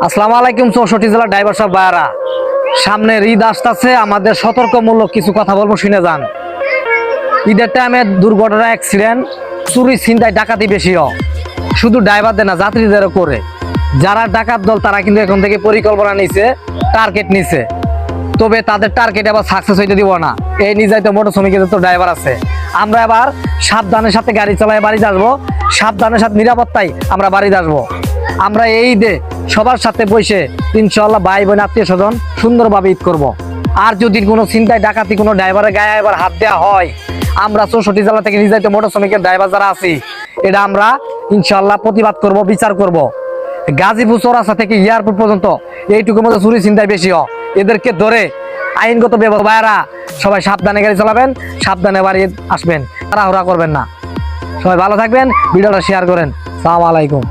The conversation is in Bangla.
আসসালামু আলাইকুম। 64 জেলা ড্রাইভার সাহেব ভাইয়ারা, সামনে ঈদ আসতেছে, আমাদের সতর্কমূলক কিছু কথা বলবো, শুনে যান। ঈদের টাইমে দুর্ঘটনা, অ্যাক্সিডেন্ট, চুরি, ছিনতাই, ডাকাতি বেশি হয়। শুধু ড্রাইভারদের না, যাত্রীদেরও করে। যারা ডাকাত দল তারা কিন্তু এখন থেকে পরিকল্পনা নিছে, টার্গেট নিছে। তবে তাদের টার্গেট আবার সাকসেস হইতে দিব না। এই নিজাই তো মোটর শ্রমিকের তো ড্রাইভার আছে। আমরা এবার সাবধানের সাথে গাড়ি চালায় বাড়িতে আসবো, সাবধানের সাথে নিরাপত্তায় আমরা বাড়িতে আসবো। আমরা এই ঈদে সবার সাথে বসে ইনশাআল্লাহ ভাই বোন আত্মীয় স্বজন সুন্দরভাবে ঈদ করব। আর যদি কোনো চিন্তায় ডাকাতি কোনো ড্রাইভারের গায়ে এবার হাত দেওয়া হয়, আমরা 64 জেলা থেকে নিজাই তো মোটর শ্রমিকের ড্রাইভার যারা আছি, এটা আমরা ইনশাআল্লাহ প্রতিবাদ করব, বিচার করব। গাজীপুর চৌরাস্তা থেকে এয়ারপোর্ট পর্যন্ত এইটুকুর মধ্যে চুরি চিন্তায় বেশি হয়। এদেরকে ধরে আইনগত ব্যবস্থা। ভাইয়ারা সবাই সাবধানে গাড়ি চালাবেন, সাবধানে বাড়ি আসবেন, তাড়াহুড়া করবেন না। সবাই ভালো থাকবেন, ভিডিওটা শেয়ার করেন। আসসালামু আলাইকুম।